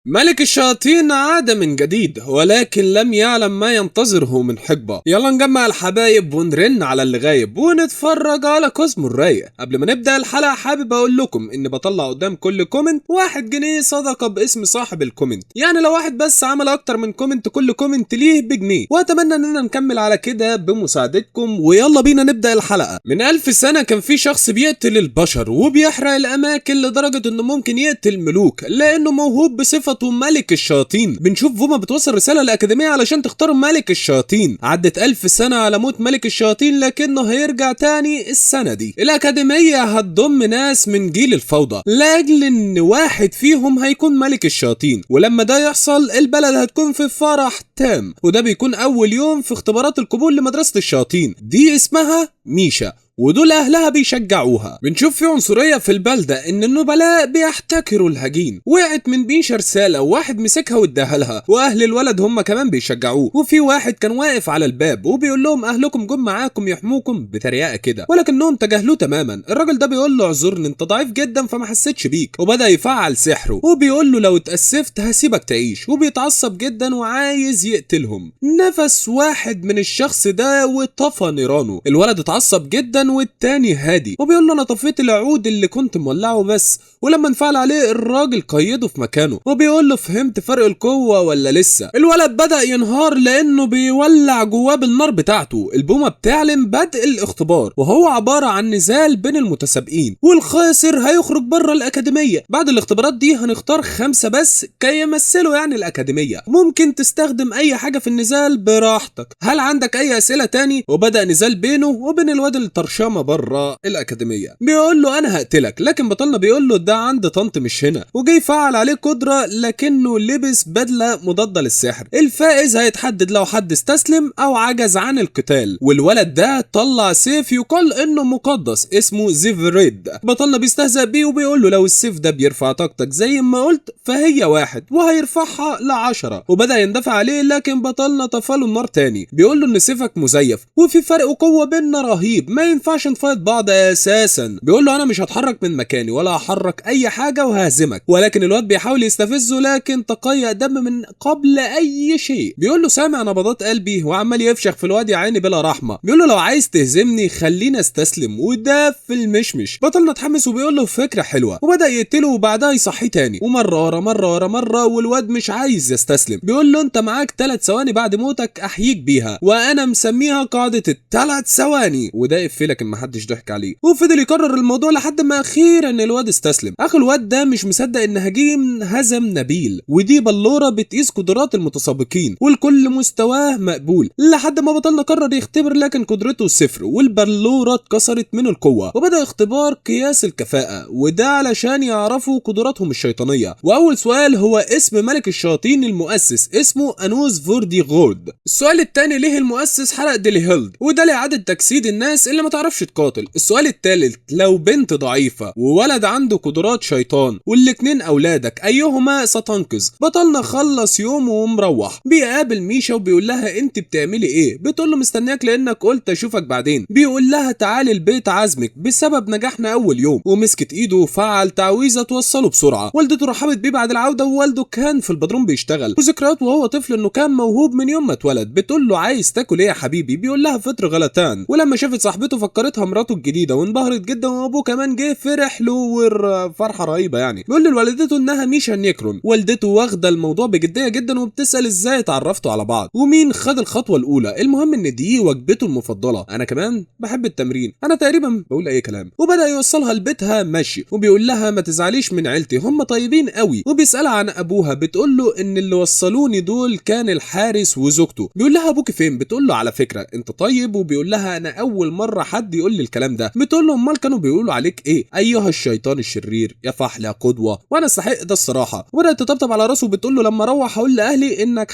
ملك الشياطين عاد من جديد، ولكن لم يعلم ما ينتظره من حقبة. يلا نجمع الحبايب ونرن على اللي غايب ونتفرج على كوزمو الرايق. قبل ما نبدأ الحلقة حابب اقول لكم اني بطلع قدام كل كومنت 1 جنيه صدقة باسم صاحب الكومنت، يعني لو واحد بس عمل اكتر من كومنت كل كومنت ليه بجنيه، واتمنى اننا نكمل على كده بمساعدتكم. ويلا بينا نبدأ الحلقة. من 1000 سنة كان في شخص بيقتل البشر وبيحرق الاماكن لدرجة انه ممكن يقتل ملوك لانه موهوب بصفة ملك الشياطين. بنشوف فوما بتوصل رسالة للأكاديمية علشان تختار ملك الشياطين. عدت 1000 سنة على موت ملك الشياطين لكنه هيرجع تاني السنة دي. الأكاديمية هتضم ناس من جيل الفوضى لأجل إن واحد فيهم هيكون ملك الشياطين، ولما ده يحصل البلد هتكون في فرح تام، وده بيكون أول يوم في اختبارات القبول لمدرسة الشياطين دي اسمها ميشا، ودول اهلها بيشجعوها. بنشوف في عنصريه في البلده ان النبلاء بيحتكروا الهجين. وقعت من بيشا رساله وواحد مسكها واداها لها، واهل الولد هم كمان بيشجعوه. وفي واحد كان واقف على الباب وبيقول لهم اهلكم جم معاكم يحموكم بتريقه كده، ولكنهم تجاهلوه تماما. الراجل ده بيقول له اعذرني انت ضعيف جدا فما حسيتش بيك، وبدا يفعل سحره وبيقول له لو اتاسفت هسيبك تعيش، وبيتعصب جدا وعايز يقتلهم. نفس واحد من الشخص ده وطفى نيرانه. الولد اتعصب جدا والتاني هادي وبيقول له انا طفيت العود اللي كنت مولعه بس، ولما انفعل عليه الراجل قيده في مكانه وبيقول له فهمت فرق القوه ولا لسه. الولد بدا ينهار لانه بيولع جواه بالنار بتاعته. البومه بتعلن بدء الاختبار وهو عباره عن نزال بين المتسابقين، والخاسر هيخرج بره الاكاديميه. بعد الاختبارات دي هنختار 5 بس كي يمثلوا يعني الاكاديميه. ممكن تستخدم اي حاجه في النزال براحتك. هل عندك اي اسئله تاني؟ وبدا نزال بينه وبين الواد الطرشام بره الاكاديميه. بيقول له انا هقتلك، لكن بطلنا بيقول له ده عند طنط مش هنا، وجاي فعل عليه قدره لكنه لبس بدله مضاده للسحر. الفائز هيتحدد لو حد استسلم او عجز عن القتال. والولد ده طلع سيف يقال انه مقدس اسمه زيفريد. بطلنا بيستهزأ بيه وبيقول له لو السيف ده بيرفع طاقتك زي ما قلت فهي 1 وهيرفعها ل10، وبدا يندفع عليه لكن بطلنا طفاله النار تاني. بيقول له ان سيفك مزيف وفي فرق قوه بيننا رهيب، ما ينفعش نفايت بعض اساسا. بيقول له انا مش هتحرك من مكاني ولا هحرك اي حاجه وههزمك، ولكن الواد بيحاول يستفزه لكن تقيأ دم من قبل اي شيء. بيقول له سامع نبضات قلبي وعمال يفشخ في الواد يا عيني بلا رحمه. بيقول له لو عايز تهزمني خليني استسلم، وده في المشمش. بطلنا اتحمس وبيقول له فكره حلوه، وبدا يقتله وبعدها يصحيه تاني ومره ورا مره ورا مره، والواد مش عايز يستسلم. بيقول له انت معاك 3 ثواني بعد موتك احييك بيها، وانا مسميها قاعده ال3 ثواني، وده يقفلك ان محدش ضحك عليه. وفضل يكرر الموضوع لحد ما اخيرا الواد استسلم. اخو الواد ده مش مصدق ان هجيم هزم نبيل، ودي بلوره بتقيس قدرات المتسابقين والكل مستواه مقبول، لحد ما بطلنا قرر يختبر لكن قدرته 0 والبلوره اتكسرت من القوه. وبدا اختبار قياس الكفاءه، وده علشان يعرفوا قدراتهم الشيطانيه. واول سؤال هو اسم ملك الشياطين المؤسس، اسمه انوز فوردي غورد. السؤال الثاني ليه المؤسس حرق ديليهيلد، وده لاعاده تجسيد الناس اللي ما تعرفش تقاتل. السؤال الثالث لو بنت ضعيفة وولد عنده قدرات شيطان والاتنين اولادك ايهما ستنقذ. بطلنا خلص يومه ومروح، بيقابل ميشا وبيقول لها انت بتعملي ايه؟ بتقول له مستنياك لانك قلت اشوفك بعدين. بيقول لها تعالي البيت عزمك بسبب نجاحنا اول يوم، ومسكت ايده وفعل تعويذه توصله بسرعه. والدته رحبت بيه بعد العوده، ووالده كان في البدروم بيشتغل، وذكريات وهو طفل انه كان موهوب من يوم ما اتولد. بتقول له عايز تاكل ايه يا حبيبي؟ بيقول لها فطر غلتان. ولما شافت صاحبته فكرتها مراته الجديده وانبهرت جدا، وابوه كمان جه فرح له فرحه رهيبه يعني. بيقول لوالدته انها ميشا نيكرون. والدته واخده الموضوع بجديه جدا وبتسال ازاي اتعرفتوا على بعض ومين خد الخطوه الاولى. المهم ان دي وجبته المفضله. انا كمان بحب التمرين، انا تقريبا بقول اي كلام. وبدا يوصلها لبيتها ماشي، وبيقول لها ما تزعليش من عيلتي هم طيبين قوي. وبيسالها عن ابوها، بتقول له ان اللي وصلوني دول كان الحارس وزوجته. بيقول لها ابوك فين؟ بتقول له على فكره انت طيب. وبيقول لها انا اول مره حد يقول لي الكلام ده. بتقول له امال كانوا بيقولوا عليك ايه؟ ايها الشيطان الشرير يا فحل يا قدوه، وانا استحق ده الصراحه. وبدات تطبطب على راسه وبتقول له لما اروح هقول لاهلي انك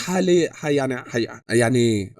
يعني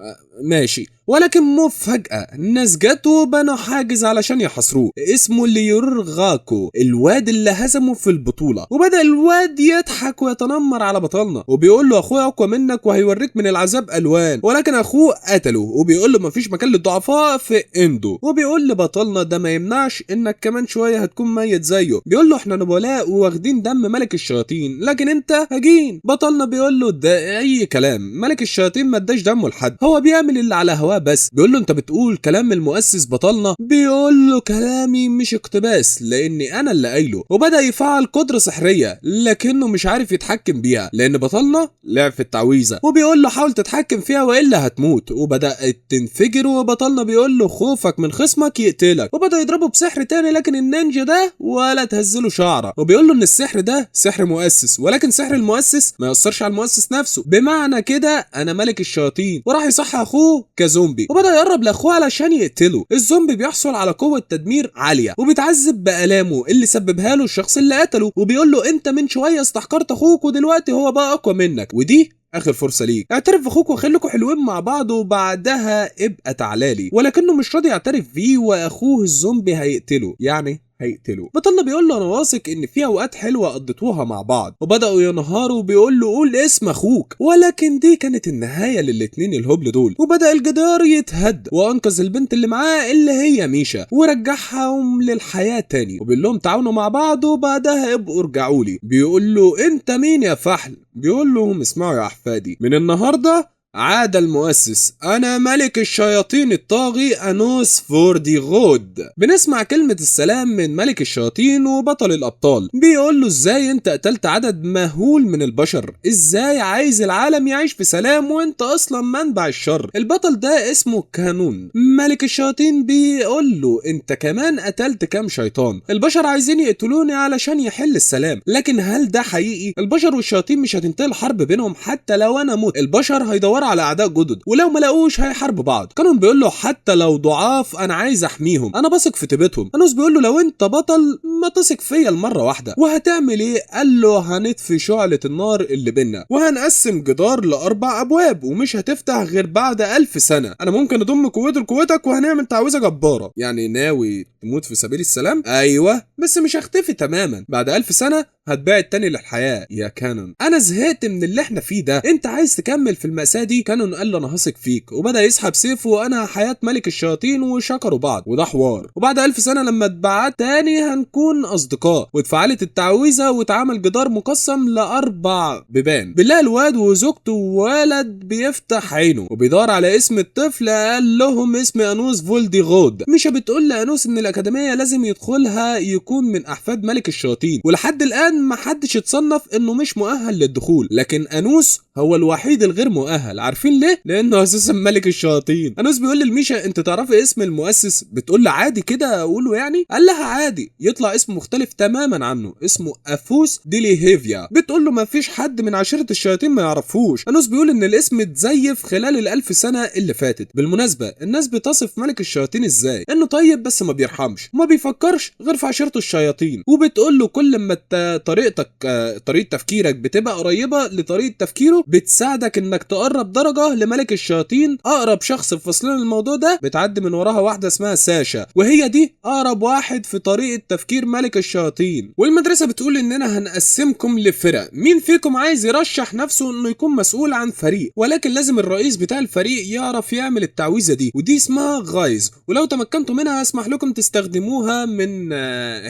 ماشي. ولكن مفاجأة الناس جت وبنوا حاجز علشان يحاصروه اسمه ليورغاكو، الواد اللي هزمه في البطولة. وبدأ الواد يضحك ويتنمر على بطلنا وبيقول له اخويا اقوى منك وهيوريك من العذاب الوان، ولكن اخوه قتله وبيقول له مفيش مكان للضعفاء في اندو. وبيقول لبطلنا ده ما يمنعش انك كمان شوية هتكون ميت زيه. بيقول له احنا نبلاء واخدين دم ملك الشياطين لكن انت هجين. بطلنا بيقول له ده اي كلام، ملك الشياطين ما اداش دمه لحد، هو بيعمل اللي على هواه بس. بيقول له انت بتقول كلام المؤسس بطلنا؟ بيقول له كلامي مش اقتباس لاني انا اللي قايله. وبدأ يفعل قدرة سحرية لكنه مش عارف يتحكم بيها لان بطلنا لعب في التعويذة. وبيقول له حاول تتحكم فيها والا هتموت. وبدأت تنفجر وبطلنا بيقول له خوفك من خصمك يقتلك. وبدأ يضربه بسحر تاني لكن النينجا ده ولا تهزله شعره. وبيقول له ان السحر ده سحر مؤسس ولكن سحر المؤسس ما يأثرش على المؤسس نفسه، بمعنى كده انا ملك الشياطين. وراح يصحي اخوه كزومبي وبدأ يقرب لاخوه علشان يقتله. الزومبي بيحصل على قوة تدمير عالية وبيتعذب بآلامه اللي سببها له الشخص اللي قتله. وبيقول له انت من شوية استحقرت اخوك ودلوقتي هو بقى اقوى منك ودي اخر فرصه ليك، اعترف باخوك وخليكوا حلوين مع بعض وبعدها ابقى تعالالي. ولكنه مش راضي يعترف بيه واخوه الزومبي هيقتله، يعني هيقتله. بطلنا بيقول له انا واثق ان في اوقات حلوه قضيتوها مع بعض. وبداوا ينهاروا وبيقول له قول اسم اخوك. ولكن دي كانت النهايه للاتنين الهبل دول. وبدا الجدار يتهد وانقذ البنت اللي معاه اللي هي ميشا ورجعهم للحياه تاني. وبيقول لهم تعاونوا مع بعض وبعدها ابقوا ارجعوا لي. بيقول له انت مين يا فحل؟ بيقول لهم اسمعوا يا احفادي، من النهارده عاد المؤسس، أنا ملك الشياطين الطاغي أنوس فورديغود. بنسمع كلمة السلام من ملك الشياطين وبطل الأبطال بيقول له إزاي أنت قتلت عدد مهول من البشر؟ إزاي عايز العالم يعيش في سلام وأنت أصلا منبع الشر؟ البطل ده اسمه كانون. ملك الشياطين بيقول له أنت كمان قتلت كام شيطان؟ البشر عايزين يقتلوني علشان يحل السلام، لكن هل ده حقيقي؟ البشر والشياطين مش هتنتهي الحرب بينهم حتى لو أنا مت. البشر هيدوروا على اعداء جدد ولو ما لاقوش هيحاربوا بعض. كانون بيقول له حتى لو ضعاف انا عايز احميهم، انا بثق في طيبتهم. انوس بيقول له لو انت بطل ما تثق فيا المره واحده. وهتعمل ايه؟ قال له هنطفي شعله النار اللي بينا وهنقسم جدار ل4 ابواب ومش هتفتح غير بعد 1000 سنه. انا ممكن اضم قوتي لقوتك وهنعمل تعويذه جباره. يعني ناوي تموت في سبيل السلام؟ ايوه بس مش هختفي تماما، بعد 1000 سنه هتبعد تاني للحياه يا كانون. انا زهقت من اللي احنا فيه ده، انت عايز تكمل في المأساة دي؟ كانون قال له انا هثق فيك وبدأ يسحب سيفه وانا حياة ملك الشياطين وشكروا بعض وده حوار. وبعد 1000 سنة لما اتبعت تاني هنكون اصدقاء. واتفعلت التعويذة واتعمل جدار مقسم ل4 بيبان. بالله الواد وزوجته وولد بيفتح عينه وبيدور على اسم الطفل، قال لهم اسم انوس فولديغود. مش بتقول لانوس ان الاكاديمية لازم يدخلها يكون من احفاد ملك الشياطين، ولحد الان ما حدش اتصنف انه مش مؤهل للدخول، لكن انوس هو الوحيد الغير مؤهل. عارفين ليه؟ لانه اساسا ملك الشياطين. انوس بيقول لميشا انت تعرفي اسم المؤسس؟ بتقول له عادي كده اقوله يعني؟ قال لها عادي، يطلع اسم مختلف تماما عنه، اسمه افوس ديليهيفيا. بتقول له ما فيش حد من عشيرة الشياطين ما يعرفوش. انوس بيقول ان الاسم اتزيف خلال ال1000 سنة اللي فاتت. بالمناسبة الناس بتصف ملك الشياطين ازاي؟ انه طيب بس ما بيرحمش وما بيفكرش غير في عشيرته الشياطين. وبتقول له كل ما طريقة تفكيرك بتبقى قريبة لطريقة تفكيره بتساعدك انك تقرب درجة لملك الشياطين. اقرب شخص في فصلنا الموضوع ده بتعدي من وراها واحدة اسمها ساشا، وهي دي اقرب واحد في طريقة تفكير ملك الشياطين. والمدرسة بتقول اننا هنقسمكم لفرق، مين فيكم عايز يرشح نفسه انه يكون مسؤول عن فريق، ولكن لازم الرئيس بتاع الفريق يعرف يعمل التعويذة دي ودي اسمها غايز، ولو تمكنتوا منها اسمح لكم تستخدموها من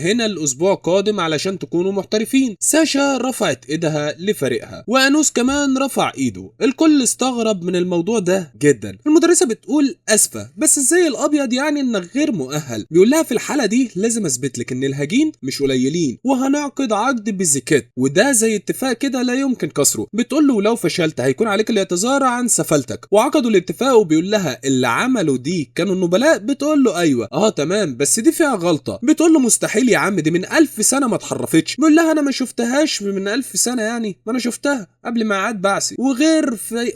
هنا الاسبوع القادم علشان تكونوا محترفين. ساشا رفعت ايدها لفريقها وانوس كمان رفع ايده. الكل استغرب من الموضوع ده جدا. المدرسة بتقول اسفة بس ازاي الابيض يعني انك غير مؤهل؟ بيقول لها في الحالة دي لازم اثبت لك ان الهجين مش قليلين وهنعقد عقد بزيكيت وده زي اتفاق كده لا يمكن كسره. بتقول له لو فشلت هيكون عليك الاعتذار عن سفلتك. وعقدوا الاتفاق وبيقول لها اللي عملوا دي كانوا النبلاء؟ بتقول له ايوه. تمام بس دي فيها غلطة. بتقول له مستحيل يا عم دي من 1000 سنة ما اتحرفتش. بيقول لها انا ما شفتهاش من 1000 سنة يعني، ما انا شفتها قبل ما عاد بعثي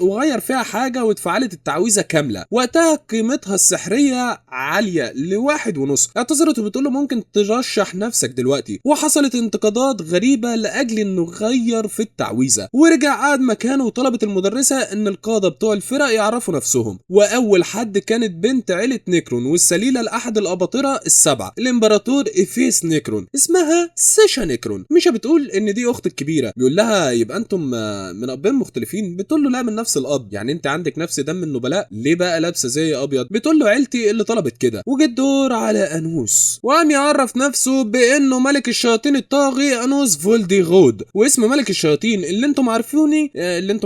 وغير فيها حاجة واتفعلت التعويذة كامله، وقتها قيمتها السحريه عاليه ل1.5. اعتذرت وبتقول له ممكن ترشح نفسك دلوقتي، وحصلت انتقادات غريبه لاجل انه غير في التعويذه، ورجع قعد مكانه وطلبت المدرسه ان القاده بتوع الفرق يعرفوا نفسهم. واول حد كانت بنت عيله نيكرون والسليله لاحد الاباطره السبعه الامبراطور افيس نيكرون، اسمها ساشا نيكرون. ميشا بتقول ان دي اخت الكبيره، بيقول لها يبقى انتم من ابين مختلفين؟ بتقول له لا، من نفس الاب. يعني انت عندك نفس دم النبلاء، ليه بقى لابسه زي ابيض؟ بتقول له عيلتي اللي طلبت كده. وجه الدور على انوس، وقام يعرف نفسه بانه ملك الشياطين الطاغي انوس فولديغود. واسم ملك الشياطين اللي انتم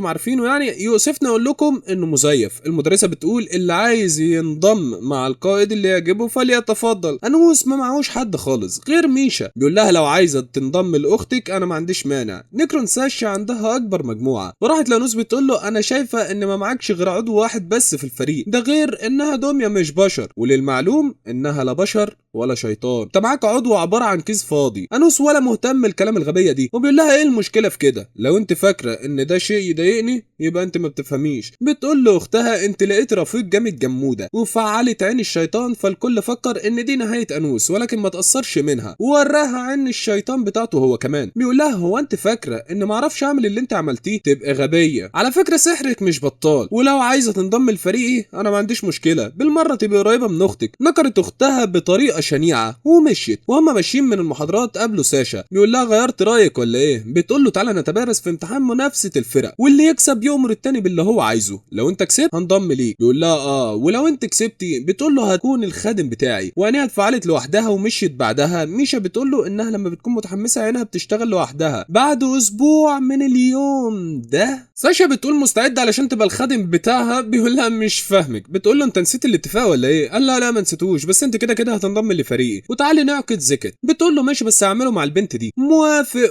عارفينه يعني يؤسفنا اقول لكم انه مزيف. المدرسه بتقول اللي عايز ينضم مع القائد اللي يعجبه فليتفضل. انوس ما معهوش حد خالص غير ميشا، بيقول لها لو عايزه تنضم لاختك انا ما عنديش مانع. نيكرون ساشا عندها اكبر مجموعه، وراحت لانوس بتقول له انا شايفه ان ما معكش غير عضو واحد بس في الفريق، ده غير انها دميه مش بشر، وللمعلوم انها لا بشر ولا شيطان. انت معاك عضو عباره عن كيس فاضي. انوس ولا مهتم الكلام الغبيه دي، وبيقول لها ايه المشكله في كده؟ لو انت فاكره ان ده شيء يضايقني يبقى انت ما بتفهميش. بتقول له اختها انت لقيت رفيق جامد جموده وفعلت عين الشيطان، فالكل فكر ان دي نهايه انوس، ولكن ما تاثرش منها ووراها عين الشيطان بتاعته هو كمان. بيقول لها هو انت فاكره ان ما اعرفش اعمل اللي انت عملتيه؟ تبقى غبيه. على فكره سحرك مش بطال، ولو عايزه تنضم لفريقي انا ما عنديش مشكله، بالمره تبقى قريبه من اختك. نكرت اختها بطريقه شنيعه ومشيت. وهم ماشيين من المحاضرات قابلوا ساشا، بيقول لها غيرت رايك ولا ايه؟ بتقول له تعالى نتبارز في امتحان منافسه الفرق، واللي يكسب يؤمر التاني باللي هو عايزه. لو انت كسبت هنضم ليك. بيقول لها ولو انت كسبتي بتقول له هتكون الخادم بتاعي. وعينيها اتفعلت لوحدها ومشيت. بعدها ميشا بتقول له انها لما بتكون متحمسه عينها بتشتغل لوحدها. بعد اسبوع من اليوم ده ساشا بتقول مستعده علشان تبقى الخادم بتاعها. بيقول لها مش فاهمك. بتقول له انت نسيت الاتفاق ولا ايه؟ قال لا ما نسيتوش، بس انت كده كده هتنضم لفريقي وتعالي نعقد زكت. بتقول له ماشي بس هعمله مع البنت دي.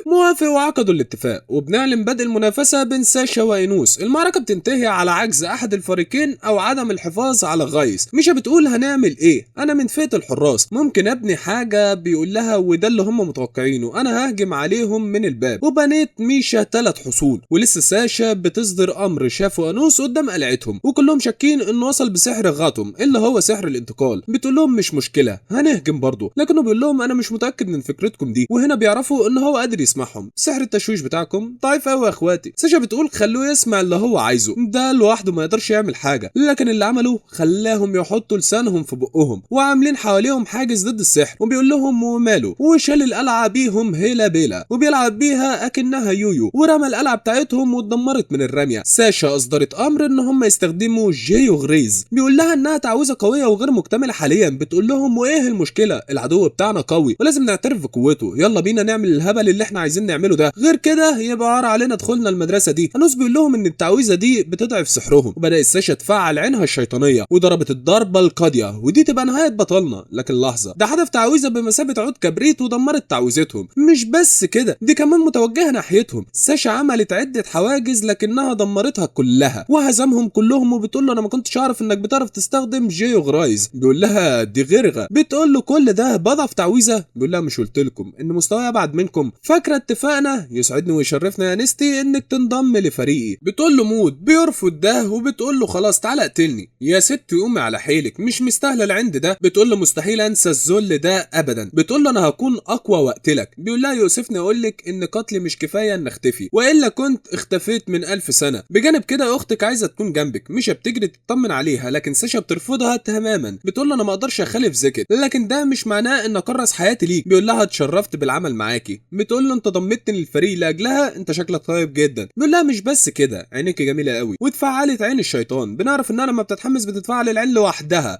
موافق وعقدوا الاتفاق، وبنعلن بدء المنافسه بين ساشا وانوس. المعركه بتنتهي على عجز احد الفريقين او عدم الحفاظ على غايس. ميشا بتقول هنعمل ايه؟ انا من فئه الحراس، ممكن ابني حاجه. بيقول لها وده اللي هم متوقعينه، انا ههجم عليهم من الباب. وبنيت ميشا 3 حصون. ولسه ساشا بتصدر امر شافوا انوس قدام قلعتهم، وكلهم شاكين انه وصل بسحر غاتم اللي هو سحر الانتقال. بتقول لهم مش مشكله هنهجم برضه، لكنه بيقول لهم انا مش متاكد من فكرتكم دي. وهنا بيعرفوا ان هو قادر يسمعهم. سحر التشويش بتاعكم ضعيف قوي يا اخواتي. ساشا بتقول خلوه يسمع اللي هو عايزه، ده لوحده ما يقدرش يعمل حاجه، لكن اللي عمله خلاهم يحطوا لسانهم في بقهم وعاملين حواليهم حاجز ضد السحر. وبيقول لهم وماله، وشال القلعه بيهم هيلا بيلا وبيلعب بيها اكنها يويو، ورمى القلعه بتاعتهم واتدمرت من الرميه. ساشا اصدرت امر ان هم يستخدموا جيو غريز. بيقول لها انها تعويذه قويه وغير مكتمله حاليا. بتقول لهم وايه المشكله؟ العدو بتاعنا قوي ولازم نعترف بقوته، يلا بينا نعمل الهبل اللي احنا عايزين نعمله ده، غير كده يبقى عار علينا دخولنا المدرسه دي. انوس بيقول لهم ان التعويذه دي بتضعف سحرهم. وبدا ساشا تفعل عينها الشيطانيه وضربت الضربه القاضيه، ودي تبقى نهايه بطلنا. لكن لحظه، ده حدف تعويذه بمثابه عود كبريت ودمرت تعويذتهم. مش بس كده، دي كمان متوجهه ناحيتهم. ساشا عملت عده حواجز لكنها دمرتها كلها وهزمهم كلهم. وبتقول له انا ما كنتش اعرف انك بتعرف تستخدم جيو غرايز. بيقول لها دي غيرغه. بتقول له كل ده بضعف تعويذه؟ بيقول لها مش قلت لكم ان مستواي ابعد منكم؟ فاكره اتفقنا؟ يسعدني ويشرفنا يا نستي انك تنضم لفريقي. بتقول له موت. بيرفض ده وبتقول له خلاص تعالى اقتلني يا ست، قومي على حيلك، مش مستاهله العند ده. بتقول له مستحيل انسى الذل ده ابدا. بتقول له انا هكون اقوى واقتلك. بيقول لها يؤسفني اقول لك ان قتلي مش كفايه ان اختفي، والا كنت اختفيت من 1000 سنه. بجانب كده اختك عايزه تكون جنبك، مش بتجري تطمن عليها، لكن ساشا بترفضها تماما. بتقول له انا ما اقدرش اخالف زكت، لكن ده مش معناه ان اكرس حياتي ليك. بيقول لها اتشرفت بالعمل معاكي. بتقول له انت ضمتني للفريق لاجلها، انت شكلك طيب جدا. بيقول لها مش بس كده، عينيك جميله قوي. واتفعلت عين الشيطان. بنعرف انها لما بتتحمس بتتفعل العين لوحدها،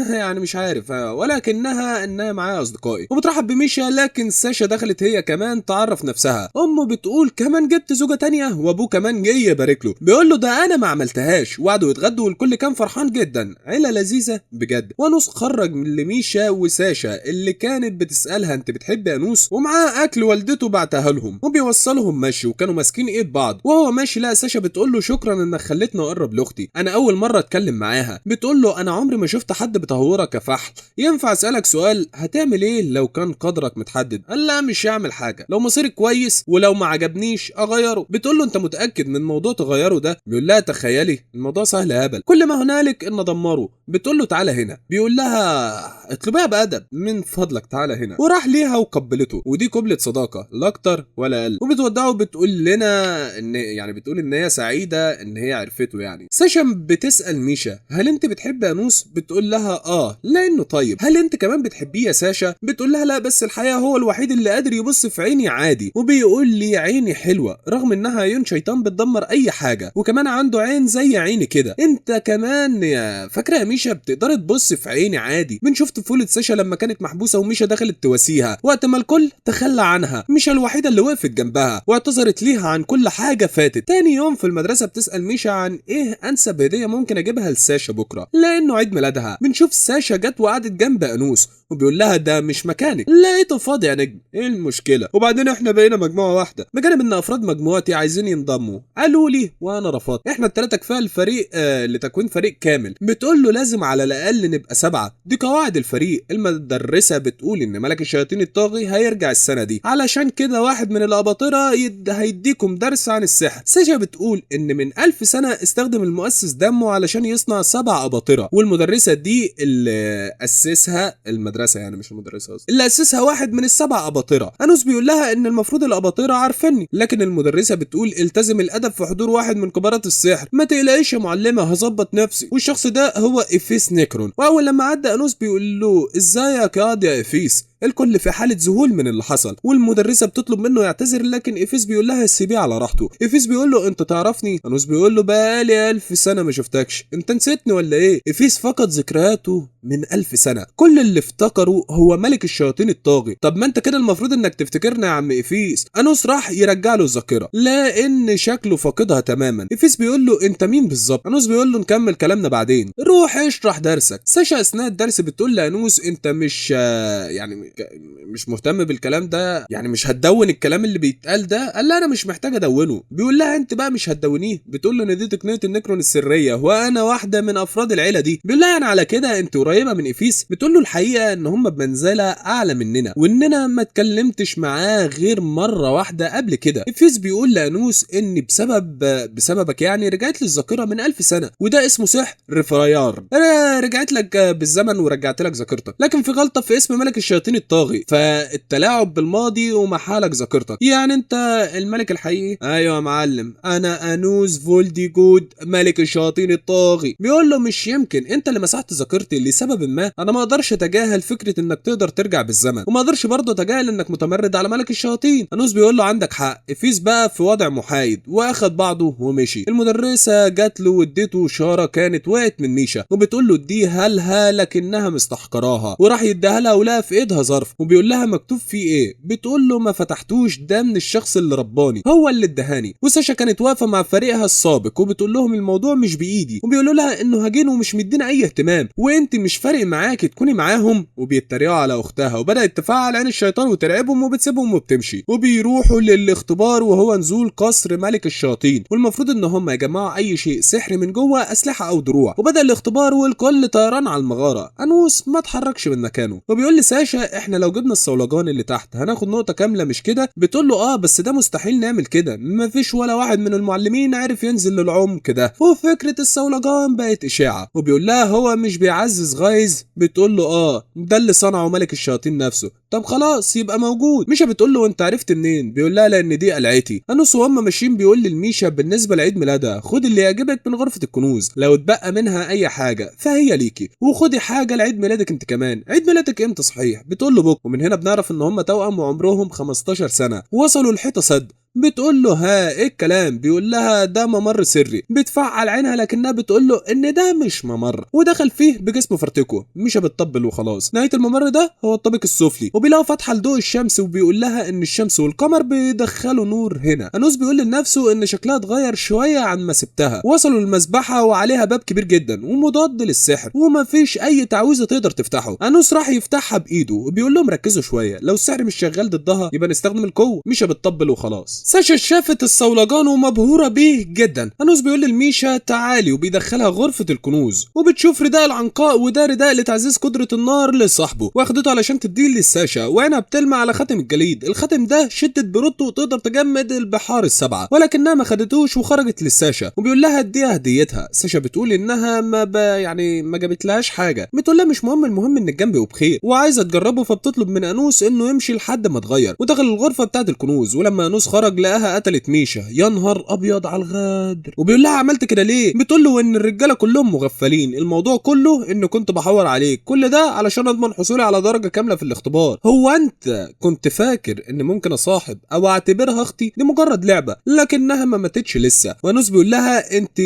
يعني مش عارف، ولكنها معايا اصدقائي. وبترحب بميشا، لكن ساشا دخلت هي كمان تعرف نفسها. امه بتقول كمان جبت زوجه تانية، وابوه كمان جاي يبارك له. بيقول له ده انا ما عملتهاش. وقعدوا يتغدوا والكل كان فرحان جدا. عيله لذيذه بجد. وانوس خرج لميشا وساشا اللي كانت بتسالها انت بتحبي انوس، ومعاه اكل والدته بعتها لهم، وبيوصلهم ماشي. وكانوا ماسكين ايد بعض. وهو ماشي لقى ساشا بتقول له شكرا انك خلتني اقرب لاختي، انا اول مره اتكلم معاها. بتقول له انا عمري ما شفت حد بتهورك كفحل، ينفع اسالك سؤال؟ هتعمل ايه لو كان قدرك متحدد؟ قال لا مش هعمل حاجه، لو مصيري كويس ولو ما عجبنيش اغيره. بتقول له انت متاكد متاكد من موضوع تغيره ده؟ بيقول لها تخيلي الموضوع سهل هبل، كل ما هنالك ان ادمره. بتقول له تعالى هنا. بيقول لها اطلبيها بادب من فضلك تعالى هنا. وراح ليها وقبلته، ودي قبلة صداقه لا اكتر ولا اقل. وبتودعه بتقول لنا ان يعني بتقول ان هي سعيده ان هي عرفته. يعني ساشا بتسال ميشا هل انت بتحب انوس؟ بتقول لها اه لانه طيب. هل انت كمان بتحبيه يا ساشا؟ بتقول لها لا بس الحقيقه هو الوحيد اللي قادر يبص في عيني عادي، وبيقول لي عيني حلوه رغم انها عيون شيطان بتدمر اي حاجه، وكمان عنده عين زي عيني كده. انت كمان يا فاكره يا ميشا بتقدر تبص في عيني عادي. بنشوف طفوله ساشا لما كانت محبوسه وميشا دخلت تواسيها وقت ما الكل تخلى عنها. ميشا الوحيده اللي وقفت جنبها واعتذرت ليها عن كل حاجه فاتت. تاني يوم في المدرسه بتسال ميشا عن ايه انسب هديه ممكن اجيبها لساشا بكره لانه عيد ميلادها. بنشوف ساشا جت وقعدت جنب انوس وبيقول لها ده مش مكانك، لقيته فاضي يا نجم، ايه المشكله؟ وبعدين احنا بقينا مجموعه واحده بجانب ان افراد مجموعتي عايزين ينضموا. قالوا لي وانا رفضت، احنا الثلاثه كفايه الفريق لتكوين فريق كامل. بتقول له لازم على الاقل نبقى 7، دي قواعد الفريق. المدرسه بتقول ان ملك الشياطين الطاغي هيرجع السنه دي، علشان كده واحد من الاباطره هيديكم درس عن السحر. ساشا بتقول ان من 1000 سنه استخدم المؤسس دمه علشان يصنع 7 اباطره، والمدرسه دي اللي اسسها المدرسه، يعني مش المدرسه اصلا، اللي اسسها واحد من ال7 اباطره. انوس بيقول لها ان المفروض الاباطره عارفيني، لكن المدرسه بتقول التزم الادب في حضور واحد من كبارات السحر. ما تقلقيش يا معلمه هظبط نفسي. والشخص ده هو افيس نيكرون. واول لما عدى انوس بيقول له ازيك يا قاضي يا افيس. الكل في حاله ذهول من اللي حصل، والمدرسه بتطلب منه يعتذر لكن افيس بيقول لها سيبيه على راحته. افيس بيقول له انت تعرفني؟ انوس بيقول له بقالي 1000 سنه ما شفتكش، انت نسيتني ولا ايه؟ افيس فقد ذكرياته من 1000 سنه، كل اللي افتكره هو ملك الشياطين الطاغي. طب ما انت كده المفروض انك تفتكرنا يا عم افيس. انوس راح يرجع له الذاكره لان شكله فاقدها تماما. افيس بيقول له انت مين بالظبط؟ انوس بيقول له نكمل كلامنا بعدين، روح اشرح درسك. ساشا اثناء الدرس بتقول لانوس انت مش مش مهتم بالكلام ده، يعني مش هتدون الكلام اللي بيتقال ده؟ قال لها انا مش محتاج ادونه. بيقول لها انت بقى مش هتدونيه؟ بتقول له ان دي تقنيه النكرون السريه وانا واحده من افراد العيله دي. بيقول لها يعني على كده انت قريبه من افيس؟ بتقول له الحقيقه ان هم بمنزله اعلى مننا واننا ما اتكلمتش معاه غير مره واحده قبل كده. افيس بيقول لانوس ان بسببك يعني رجعت لي الذاكره من 1000 سنه، وده اسمه سحر رفرايار. انا رجعت لك بالزمن ورجعت لك ذاكرتك، لكن في غلطه في اسم ملك الشياطين الطاغي، فالتلاعب بالماضي ومحالك ذاكرتك. يعني انت الملك الحقيقي؟ ايوه يا معلم انا انوس فولدي جود ملك الشياطين الطاغي. بيقول له مش يمكن، انت اللي مسحت ذاكرتي لسبب ما. انا ما اقدرش اتجاهل فكره انك تقدر ترجع بالزمن، وما اقدرش برضه اتجاهل انك متمرد على ملك الشياطين. انوس بيقول له عندك حق. افيس بقى في وضع محايد واخد بعضه ومشي. المدرسه جات له واديته اشاره كانت وقعت من ميشا، وبتقول له اديها لها لكنها مستحقراها، وراح يديها لها ولها في ايدها ظرف وبيقول لها مكتوب فيه ايه؟ بتقول له ما فتحتوش، ده من الشخص اللي رباني، هو اللي ادهاني. وساشا كانت واقفه مع فريقها السابق وبتقول لهم الموضوع مش بايدي، وبيقولوا لها انه هاجين ومش مدينا اي اهتمام وانت مش فارق معاكي تكوني معاهم، وبيتريقوا على اختها. وبدات تفعل عين الشيطان وترعبهم وبتسيبهم وبتمشي، وبيروحوا للاختبار وهو نزول قصر ملك الشياطين، والمفروض ان هم يجمعوا اي شيء سحري من جوه، اسلحه او دروع. وبدا الاختبار والكل طيران على المغاره. انوس ما اتحركش من مكانه وبيقول لساشا احنا لو جبنا الصولجان اللي تحت هناخد نقطه كامله مش كده؟ بتقول له اه بس ده مستحيل نعمل كده، مفيش ولا واحد من المعلمين عرف ينزل للعمق ده. وفكره الصولجان بقت اشاعه. وبيقول لها هو مش بيعزز غايز؟ بتقول له اه ده اللي صنعه ملك الشياطين نفسه. طب خلاص يبقى موجود. ميشا بتقول له وانت عرفت منين؟ بيقول لها لان دي قلعتي. انوس وهم ماشيين بيقول لميشا بالنسبه لعيد ميلادها خدي اللي يعجبك من غرفه الكنوز، لو اتبقى منها اي حاجه فهي ليكي، وخدي حاجه لعيد ميلادك انت كمان. عيد ميلادك امتى صحيح؟ بتقول له بكره. ومن هنا بنعرف ان هم توأم وعمرهم 15 سنه ووصلوا الحيطه سد. بتقول له ها ايه الكلام؟ بيقول لها ده ممر سري. بتفعل عينها لكنها بتقول له ان ده مش ممر، ودخل فيه بجسم فرتكه. مش بتطبل وخلاص. نهايه الممر ده هو الطابق السفلي، وبيلاقوا فتحه لضوء الشمس، وبيقول لها ان الشمس والقمر بيدخلوا نور هنا. انوس بيقول لنفسه ان شكلها اتغير شويه عن ما سبتها. وصلوا للمسبحه وعليها باب كبير جدا ومضاد للسحر ومفيش اي تعويذه تقدر تفتحه. انوس راح يفتحها بايده وبيقول لهم ركزوا شويه، لو السحر مش شغال ضدها يبقى نستخدم القوه. مش بتطبل وخلاص. ساشا شافت الصولجان ومبهوره بيه جدا. انوس بيقول لميشا تعالي وبيدخلها غرفه الكنوز، وبتشوف رداء العنقاء وده رداء لتعزيز قدره النار لصاحبه، واخدته علشان تديه لساشا، وعينها بتلمع على خاتم الجليد. الخاتم ده شدة برودته وتقدر تجمد البحار السبعه، ولكنها ما خدتوش وخرجت لساشا، وبيقول لها اديها هديتها. ساشا بتقول انها ما جابتلهاش حاجه، بتقول لها مش مهم، المهم انك جنبي وبخير وعايزه تجربه، فبتطلب من انوس انه يمشي لحد ما اتغير ودخل الغرفه بتاعه الكنوز. ولما انوس خرج لقاها قتلت ميشا. يا نهار ابيض على الغدر. وبيقول لها عملت كده ليه؟ بتقول له ان الرجاله كلهم مغفلين، الموضوع كله ان كنت بحور عليك، كل ده علشان اضمن حصولي على درجه كامله في الاختبار. هو انت كنت فاكر ان ممكن اصاحب او اعتبرها اختي؟ دي مجرد لعبه، لكنها ما ماتتش لسه. وانوس بيقول لها انت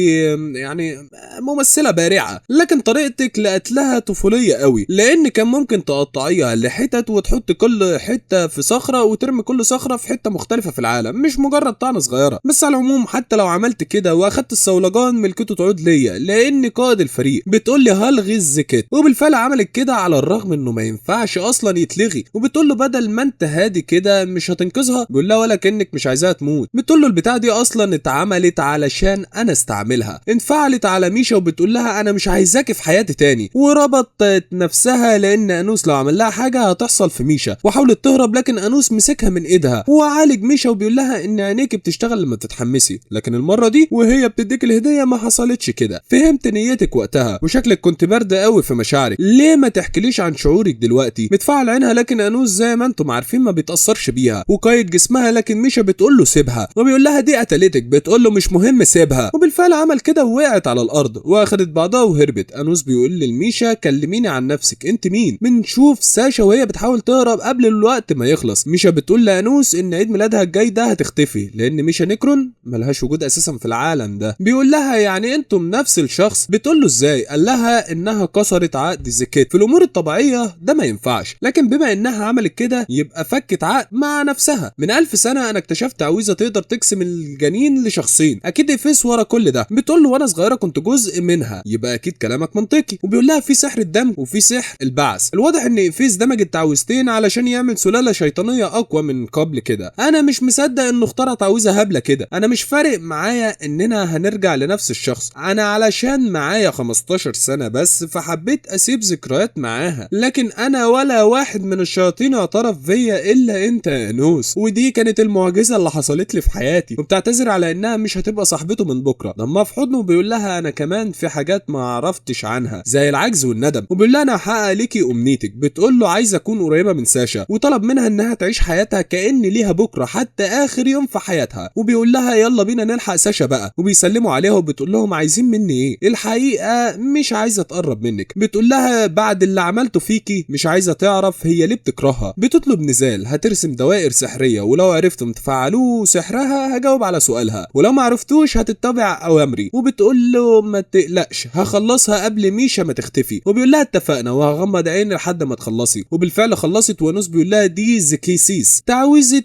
يعني ممثله بارعه، لكن طريقتك لقتلها طفوليه قوي، لان كان ممكن تقطعيها لحتت وتحط كل حته في صخره وترمي كل صخره في حته مختلفه في العالم، مش مجرد طعنه صغيره. بس على العموم حتى لو عملت كده واخدت الصولجان ملكته تعود ليا لاني قائد الفريق. بتقول لي هلغي الزكت، وبالفعل عملت كده على الرغم انه ما ينفعش اصلا يتلغي. وبتقول له بدل ما انت هادي كده مش هتنقذها؟ بيقول لها ولا كانك مش عايزاها تموت. بتقول له البتاع دي اصلا اتعملت علشان انا استعملها. انفعلت على ميشا وبتقول لها انا مش عايزاكي في حياتي تاني، وربطت نفسها لان انوس لو عمل لها حاجه هتحصل في ميشا، وحاولت تهرب لكن انوس مسكها من ايدها وعالج ميشا. وبيقول لها ان عينيك بتشتغل لما تتحمسي، لكن المره دي وهي بتديك الهديه ما حصلتش كده. فهمت نيتك وقتها وشكلك كنت بارد قوي في مشاعرك، ليه ما تحكيليش عن شعورك دلوقتي؟ بتفعل عينها لكن انوس زي ما انتم عارفين ما بيتاثرش بيها وقايد جسمها، لكن ميشا بتقول له سيبها، وبيقول لها دي قتلتك. بتقول له مش مهم سيبها، وبالفعل عمل كده ووقعت على الارض واخدت بعضها وهربت. انوس بيقول للميشا كلميني عن نفسك، انت مين؟ بنشوف ساشا وهي بتحاول تهرب قبل الوقت ما يخلص. ميشا بتقول لانوس ان عيد ميلادها الجاي ده هتختفي لان ميشا نيكرون ملهاش وجود اساسا في العالم ده. بيقول لها يعني انتم نفس الشخص؟ بتقول له ازاي؟ قال لها انها كسرت عقد زكيت. في الامور الطبيعيه ده ما ينفعش، لكن بما انها عملت كده يبقى فكت عقد مع نفسها. من 1000 سنه انا اكتشفت تعويذه تقدر تقسم الجنين لشخصين، اكيد افيس ورا كل ده. بتقول له وانا صغيره كنت جزء منها، يبقى اكيد كلامك منطقي. وبيقول لها في سحر الدم وفي سحر البعث. الواضح ان افيس دمج التعويذتين علشان يعمل سلاله شيطانيه اقوى من قبل كده. انا مش مصدق انه اخترع تعويذه هبله كده. انا مش فارق معايا اننا هنرجع لنفس الشخص، انا علشان معايا 15 سنه بس فحبيت اسيب ذكريات معاها، لكن انا ولا واحد من الشياطين اعترف فيا الا انت يا انوس. ودي كانت المعجزه اللي حصلت لي في حياتي. وبتعتذر على انها مش هتبقى صاحبته من بكره. ضمها في حضنه وبيقول لها انا كمان في حاجات ما عرفتش عنها زي العجز والندم. وبيقول لها انا هحقق ليكي امنيتك. بتقول له عايزه اكون قريبه من ساشا، وطلب منها انها تعيش حياتها كأن ليها بكره حتى اخر يوم في حياتها. وبيقول لها يلا بينا نلحق ساشا بقى. وبيسلموا عليها وبتقول لهم عايزين مني ايه؟ الحقيقه مش عايزه تقرب منك. بتقول لها بعد اللي عملته فيكي مش عايزه تعرف هي ليه بتكرهها. بتطلب نزال، هترسم دوائر سحريه ولو عرفتم تفعلوه سحرها هجاوب على سؤالها، ولو ما عرفتوش هتتبع اوامري. وبتقول له ما تقلقش هخلصها قبل ميشا ما تختفي. وبيقول لها اتفقنا وهغمض عيني لحد ما تخلصي. وبالفعل خلصت. وانوس بيقول لها دي زكيسيس، تعويذه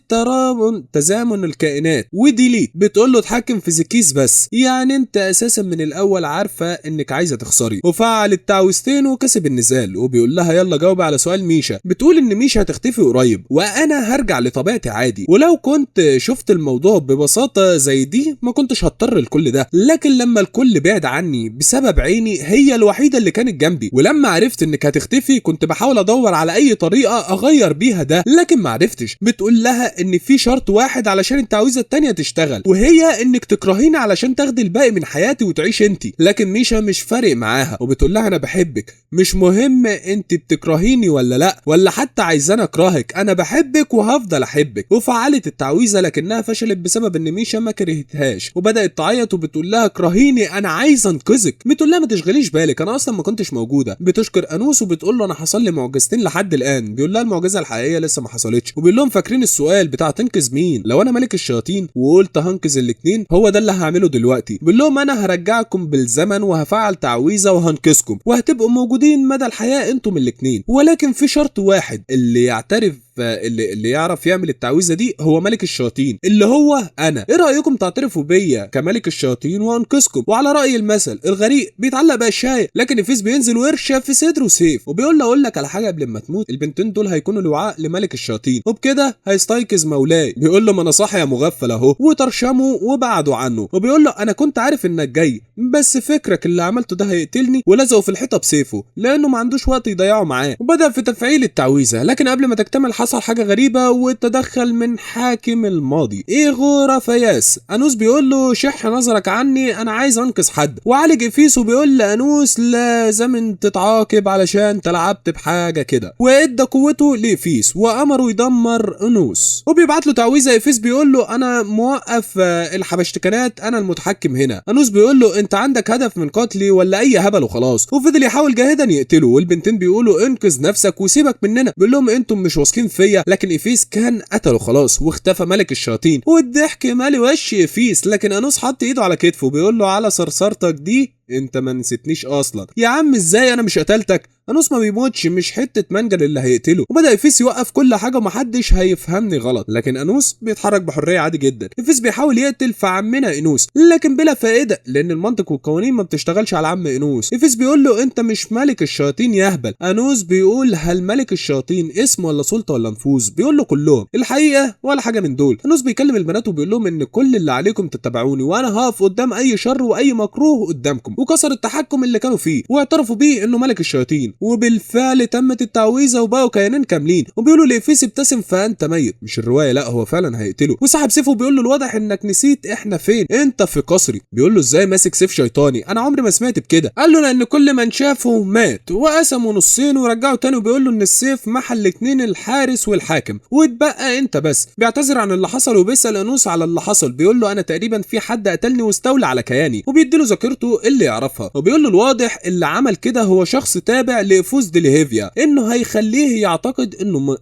تزامن الكائنات وديليت. بتقول له اتحكم في زكيس بس، يعني انت اساسا من الاول عارفه انك عايزه تخسري. وفعل التعويذتين وكسب النزال. وبيقول لها يلا جاوب على سؤال ميشا. بتقول ان ميشا هتختفي قريب وانا هرجع لطبيعتي عادي، ولو كنت شفت الموضوع ببساطه زي دي ما كنتش هضطر لكل ده، لكن لما الكل بعد عني بسبب عيني هي الوحيده اللي كانت جنبي، ولما عرفت انك هتختفي كنت بحاول ادور على اي طريقه اغير بيها ده لكن ما عرفتش. بتقول لها ان في شرط واحد علشان التعويذه التانيه تشتغل، وهي انك تكرهيني علشان تاخدي الباقي من حياتي وتعيش انتي. لكن ميشا مش فارق معاها وبتقول لها انا بحبك، مش مهم انت بتكرهيني ولا لا ولا حتى عايزاني اكرهك، انا بحبك وهفضل احبك. وفعلت التعويذه لكنها فشلت بسبب ان ميشا ما كرهتهاش وبدات تعيط وبتقول لها اكرهيني انا عايزه انقذك. بتقول لها ما تشغليش بالك انا اصلا ما كنتش موجوده. بتشكر انوس وبتقول له انا حصل لي معجزتين لحد الان. بيقول لها المعجزه الحقيقيه لسه ما حصلتش. وبيقول لهم فاكرين السؤال بتاع تنقذ مين؟ لو انا ملك الشياطين وقلت هنقذ الاثنين هو ده اللي هعمله دلوقتي. بيقول لهم انا هرجعكم بالزمن وهفعل تعويذه وهنقذكم وهتبقوا موجودين مدى الحياه انتم الاثنين، ولكن في شرط واحد، اللي يعترف اللي يعرف يعمل التعويذه دي هو ملك الشياطين اللي هو انا. ايه رايكم تعترفوا بيا كملك الشياطين وانقذكم؟ وعلى راي المثل الغريق بيتعلق بقشايه، لكن افيس بينزل ورشه في صدره سيف وبيقول له اقول لك على حاجه قبل ما تموت، البنتين دول هيكونوا الوعاء لملك الشياطين وبكده هيستيقظ مولاي. بيقول له ما انا صاحي يا مغفل اهو، وترشمه وبعدوا عنه وبيقول له انا كنت عارف انك جاي، بس فكرك اللي عملته ده هيقتلني، ولزقه في الحيطه بسيفه لانه ما عندوش وقت يضيعه معاه. وبدا في تفعيل التعويذه، لكن قبل ما تكتمل حصل حاجه غريبه وتدخل من حاكم الماضي ايغو رافاياس. انوس بيقول له شح نظرك عني، انا عايز انقذ حد. وعالج افيس وبيقول لانوس لازم تتعاقب علشان تلعبت بحاجه كده، وادى قوته لافيس وامره يدمر انوس. وبيبعت له تعويذه افيس بيقول له انا موقف الحبشتكنات، انا المتحكم هنا. انوس بيقول له انت عندك هدف من قتلي ولا اي هبل وخلاص؟ وفضل يحاول جاهدا يقتله، والبنتين بيقولوا انقذ نفسك وسيبك مننا. بيقول لهم انتم مش واثقين فيا، لكن افيس كان قتله خلاص واختفى ملك الشياطين. والضحك مالي وش افيس، لكن انوس حط ايده على كتفه وبيقول له على صرصرتك دي انت ما نسيتنيش اصلا. يا عم ازاي انا مش قتلتك؟ انوس ما بيموتش، مش حته منجل اللي هيقتله. وبدا افيس يوقف كل حاجه ومحدش هيفهمني غلط، لكن انوس بيتحرك بحريه عادي جدا. افيس بيحاول يقتل في عمنا انوس لكن بلا فائده، لان المنطق والقوانين ما بتشتغلش على عم انوس. افيس بيقول له انت مش ملك الشياطين يا هبل. انوس بيقول هل ملك الشياطين اسم ولا سلطه ولا نفوذ؟ بيقول له كلهم الحقيقه ولا حاجه من دول. انوس بيكلم البنات وبيقول لهم ان كل اللي عليكم تتبعوني، وانا هقف قدام اي شر واي مكروه قدامكم. وكسر التحكم اللي كانوا فيه واعترفوا بيه انه ملك الشياطين. وبالفعل تمت التعويذه وبقوا كيانين كاملين. وبيقولوا لافيس ابتسم فانت ميت، مش الروايه، لا هو فعلا هيقتله. وسحب سيفه وبيقول له الواضح انك نسيت احنا فين، انت في قصري. بيقول له ازاي ماسك سيف شيطاني؟ انا عمري ما سمعت بكده. قال له لان كل من شافه مات، وقسموا نصين ورجعوا تاني. وبيقول له ان السيف محل اتنين، الحارس والحاكم، واتبقى انت بس. بيعتذر عن اللي حصل وبيسال انوس على اللي حصل. بيقول له انا تقريبا في حد قتلني واستولى على كياني، وبيديله ذاكرته اللي يعرفها. وبيقول له الواضح اللي عمل كده هو شخص تابع لافوس ديليهيفيا، انه هيخليه يعتقد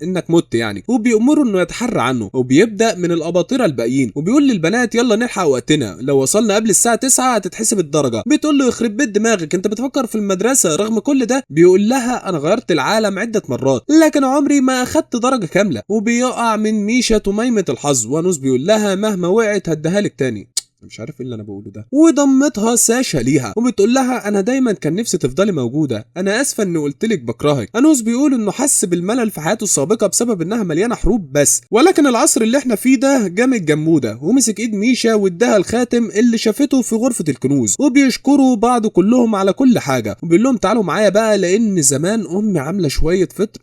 انك مت يعني، وبيأمره انه يتحرى عنه. وبيبدا من الاباطره الباقيين وبيقول للبنات يلا نلحق وقتنا، لو وصلنا قبل الساعه 9 هتتحسب الدرجه. بتقول له يخرب بيت دماغك، انت بتفكر في المدرسه رغم كل ده؟ بيقول لها انا غيرت العالم عده مرات لكن عمري ما اخدت درجه كامله. وبيقع من ميشه تميمه الحظ. وانوس بيقول لها مهما وقعت هديها لك تاني. مش عارف ايه اللي انا بقوله ده. وضمتها ساشا ليها وبتقول لها انا دايما كان نفسي تفضلي موجوده، انا اسفه اني قلت لك بكرهك. انوس بيقول انه حس بالملل في حياته السابقه بسبب انها مليانه حروب بس، ولكن العصر اللي احنا فيه ده جامد جموده. ومسك ايد ميشا واداها الخاتم اللي شافته في غرفه الكنوز. وبيشكروا بعض كلهم على كل حاجه وبيقول لهم تعالوا معايا بقى لان زمان امي عامله شويه فطر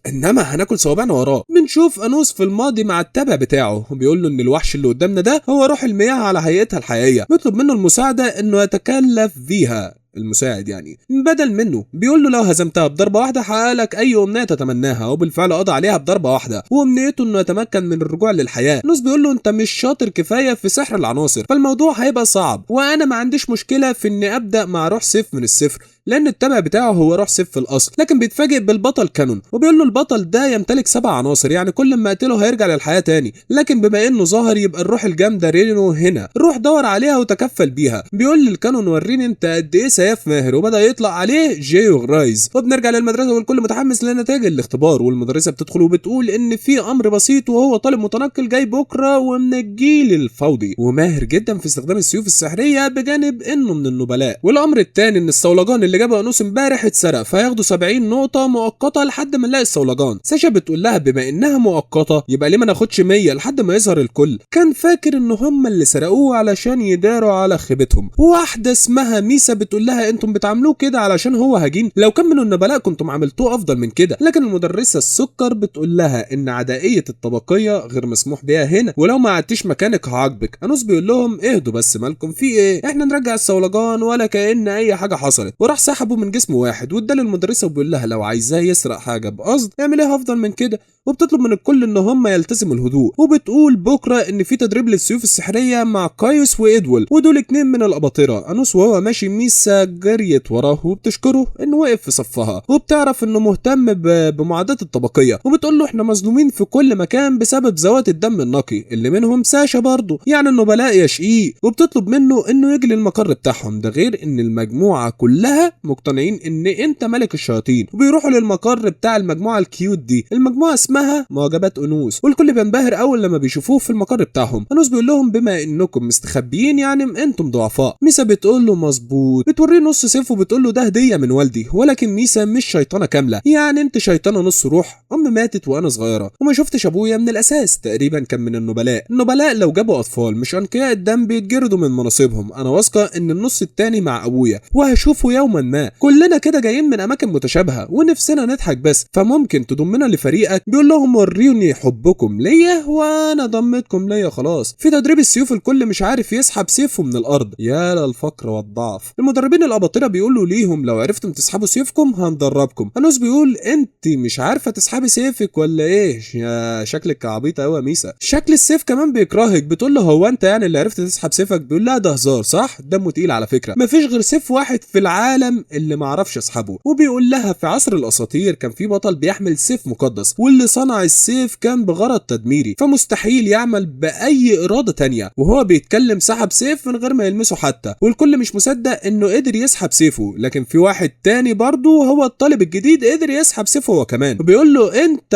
انما هناكل صوابعنا وراه. بنشوف انوس في الماضي مع التابع بتاعه وبيقول له ان الوحش اللي قدامنا ده هو روح المياه على هيئتها الحقيقيه. بيطلب منه المساعده انه يتكلف بيها، المساعد يعني، بدل منه. بيقول له لو هزمتها بضربه واحده هحقق لك اي امنيه تتمناها. وبالفعل قضى عليها بضربه واحده وامنيته انه يتمكن من الرجوع للحياه. نوس بيقول له انت مش شاطر كفايه في سحر العناصر فالموضوع هيبقى صعب، وانا ما عنديش مشكله في اني ابدا مع روح سيف من الصفر لان التبع بتاعه هو روح سيف في الاصل. لكن بيتفاجئ بالبطل كانون وبيقول له البطل ده يمتلك 7 عناصر، يعني كل ما اقتله هيرجع للحياه تاني. لكن بما انه ظهر يبقى الروح الجامده رينو هنا، روح دور عليها وتكفل بيها. بيقول للكانون وريني انت قد ايه سيف ماهر، وبدا يطلع عليه جيو رايز. وبنرجع للمدرسه والكل متحمس لنتائج الاختبار. والمدرسه بتدخل وبتقول ان في امر بسيط وهو طالب متنقل جاي بكره ومن الجيل الفوضي وماهر جدا في استخدام السيوف السحريه بجانب انه من النبلاء. والامر الثاني ان الصولجان اللي جابه انوس امبارح اتسرق فهياخدوا 70 نقطه مؤقته لحد ما نلاقي الصولجان. ساشا بتقول لها بما انها مؤقته يبقى ليه ما ناخدش 100 لحد ما يظهر الكل. كان فاكر ان هم اللي سرقوه علشان يداروا على خيبتهم. واحده اسمها ميسا بتقول لها انتم بتعاملوه كده علشان هو هجين، لو كان من النبلاء كنتم عملتوه افضل من كده. لكن المدرسه السكر بتقول لها ان عدائيه الطبقيه غير مسموح بيها هنا ولو ما قعدتيش مكانك هعاقبك. انوس بيقول لهم اهدوا بس مالكم في ايه، احنا نرجع الصولجان ولا كأن اي حاجه حصلت. وراح سحبه من جسم واحد واداه للمدرسه وبيقول لها لو عايزاه يسرق حاجه بقصد اعمليها افضل من كده. وبتطلب من الكل ان هم يلتزموا الهدوء. وبتقول بكره ان في تدريب للسيوف السحريه مع كايوس وادول ودول 2 من الاباطره. انوس وهو ماشي ميسا جريت وراه وبتشكره انه وقف في صفها وبتعرف انه مهتم بمعادات الطبقيه. وبتقول له احنا مظلومين في كل مكان بسبب ذوات الدم النقي اللي منهم ساشا برضه، يعني النبلاء يا شقيق. وبتطلب منه انه يجي للمقر بتاعهم، ده غير ان المجموعه كلها ميشا مقتنعين ان انت ملك الشياطين، وبيروحوا للمقر بتاع المجموعه الكيوت دي. المجموعه اسمها معجبات انوس، والكل بينبهر اول لما بيشوفوه في المقر بتاعهم. انوس بيقول لهم بما انكم مستخبيين يعني انتم ضعفاء. ميسا بتقول له مظبوط، بتوريه نص سيف وبتقول له ده هديه من والدي. ولكن ميسا مش شيطانه كامله، يعني انت شيطانه نص روح. ماتت وانا صغيره وما شفتش ابويا من الاساس، تقريبا كان من النبلاء لو جابوا اطفال مش انقياء الدم بيتجردوا من مناصبهم. انا واثقه ان النص التاني مع ابويا وهشوفه يوما ما. كلنا كده جايين من اماكن متشابهه ونفسنا نضحك بس، فممكن تضمنا لفريقك. بيقول لهم وروني حبكم ليا وانا ضمتكم ليا خلاص. في تدريب السيوف الكل مش عارف يسحب سيفه من الارض، يا للفقر والضعف. المدربين الاباطره بيقولوا ليهم لو عرفتم تسحبوا سيفكم هندربكم. انوس بيقول انت مش عارفه تسحبي سيفك ولا ايه؟ يا شكلك عبيطه قوي يا ميسا. شكل السيف كمان بيكرهك. بتقول له هو انت يعني اللي عرفت تسحب سيفك؟ بيقول لها ده هزار صح، دمه تقيل على فكره، مفيش غير سيف واحد في العالم اللي معرفش اسحبه. وبيقول لها في عصر الاساطير كان في بطل بيحمل سيف مقدس، واللي صنع السيف كان بغرض تدميري، فمستحيل يعمل باي اراده تانية. وهو بيتكلم سحب سيف من غير ما يلمسه حتى، والكل مش مصدق انه قدر يسحب سيفه. لكن في واحد تاني برضه هو الطالب الجديد قدر يسحب سيفه هو كمان. وبيقول له انت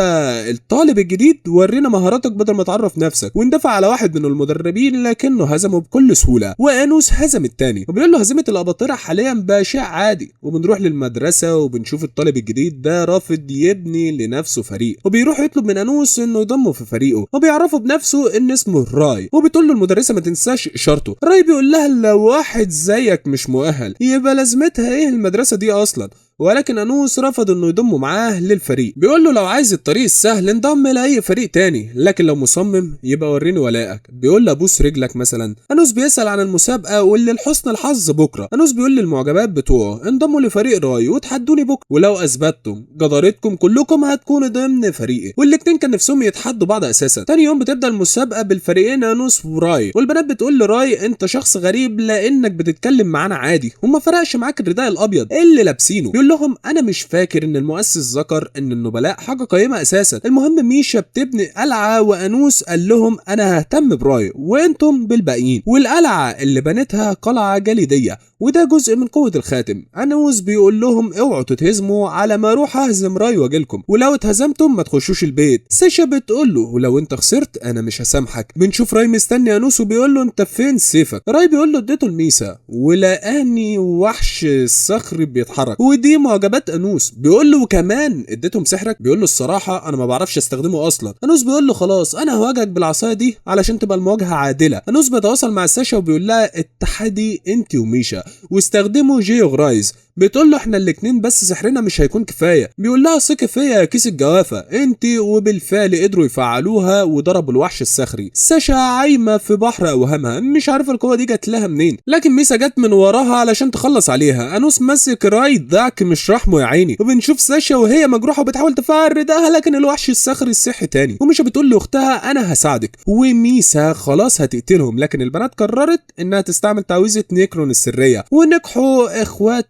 الطالب الجديد ورينا مهاراتك بدل ما تعرف نفسك. واندفع على واحد من المدربين لكنه هزمه بكل سهوله، وانوس هزم التاني. وبيقول له هزيمه الاباطره حاليا بقى شيء عادي. وبنروح للمدرسه وبنشوف الطالب الجديد ده رافض يبني لنفسه فريق، وبيروح يطلب من انوس انه يضمه في فريقه، وبيعرفه بنفسه ان اسمه راي. وبتقول له المدرسه ما تنساش اشارته. راي بيقول لها لو واحد زيك مش مؤهل يبقى لازمتها ايه المدرسه دي اصلا؟ ولكن انوس رفض انه يضمه معاه للفريق. بيقول له لو عايز الطريق السهل انضم لاي فريق تاني، لكن لو مصمم يبقى وريني ولائك. بيقول له ابوس رجلك مثلا. انوس بيسال عن المسابقه واللي لحسن الحظ بكره. انوس بيقول للمعجبات بتوعه انضموا لفريق راي وتحدوني بكره، ولو اثبتتم جدارتكم كلكم هتكونوا ضمن فريقي. والاتنين كان نفسهم يتحدوا بعض اساسا. تاني يوم بتبدا المسابقه بالفريقين انوس وراي، والبنات بتقول لراي انت شخص غريب لانك بتتكلم معانا عادي وما فرقش معاك الرداء الابيض اللي لابسينه. بيقول لهم انا مش فاكر ان المؤسس ذكر ان النبلاء حاجه قيمه اساسا. المهم ميشا بتبني قلعه وانوس قال لهم انا ههتم براي وانتم بالباقيين. والقلعه اللي بنتها قلعه جليديه، وده جزء من قوه الخاتم. انوس بيقول لهم اوعوا تتهزموا على ما اروح اهزم راي واجيلكم، ولو اتهزمتم ما تخشوش البيت. سيشا بتقول له ولو انت خسرت انا مش هسامحك. بنشوف راي مستني انوس وبيقول له انت فين سيفك؟ راي بيقول له اديته لميسا ولقاني وحش الصخر بيتحرك، ودي معجبات انوس. بيقول له وكمان اديتهم سحرك؟ بيقول له الصراحه انا ما بعرفش استخدمه اصلا. انوس بيقول له خلاص انا هواجهك بالعصايه دي علشان تبقى المواجهه عادله. انوس بيتواصل مع ساشا وبيقول لها التحدي انت وميشا واستخدموا جيوغرايز. بتقول له احنا الاتنين بس سحرنا مش هيكون كفايه. بيقول لها ثقي فيا يا كيس الجوافه انت. وبالفعل قدروا يفعلوها وضربوا الوحش الصخري. ساشا عايمه في بحر اوهامها مش عارفه القوه دي جت لها منين، لكن ميسا جت من وراها علشان تخلص عليها. انوس ماسك راي ذاك مش رحمه يا عيني. وبنشوف ساشا وهي مجروحه وبتحاول تفعل رداءها، لكن الوحش الصخري الصحي تاني. وميشا بتقول لاختها انا هساعدك. وميسا خلاص هتقتلهم، لكن البنات قررت انها تستعمل تعويذه نيكرون السريه، ونجحوا اخوات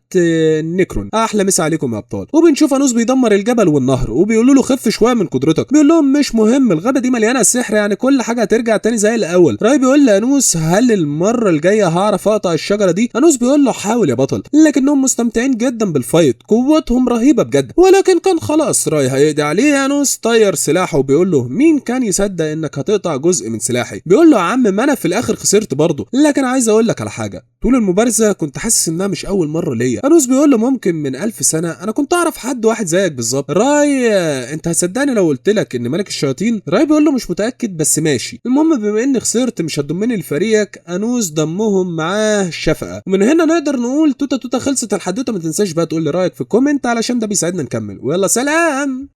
نيكرون. احلى مسا عليكم يا ابطال. وبنشوف انوس بيدمر الجبل والنهر وبيقولوا له خف شويه من قدرتك. بيقول لهم مش مهم الغابه دي مليانه سحر، يعني كل حاجه هترجع تاني زي الاول. راي بيقول لانوس هل المره الجايه هعرف اقطع الشجره دي؟ انوس بيقول له حاول يا بطل. لكنهم مستمتعين جدا بالفايت، قوتهم رهيبه بجد. ولكن كان خلاص راي هيقضي عليه. انوس طير سلاحه وبيقول له مين كان يصدق انك هتقطع جزء من سلاحي؟ بيقول له يا عم ما انا في الاخر خسرت برضه، لكن عايز اقول لك على حاجه، طول المبارزه كنت حاسس انها مش اول مره ليا. انوس بيقول له ممكن من 1000 سنه انا كنت اعرف حد واحد زيك بالظبط. راي انت هتصدقني لو قلت لك ان ملك الشياطين؟ راي بيقول له مش متاكد بس ماشي. المهم بما اني خسرت مش هتضمني لفريقك. انوس ضمهم معاه شفقه. ومن هنا نقدر نقول توتا توتا خلصت الحدوته. ما تنساش بقى تقول لي رايك في الكومنت علشان ده بيساعدنا نكمل. ويلا سلام.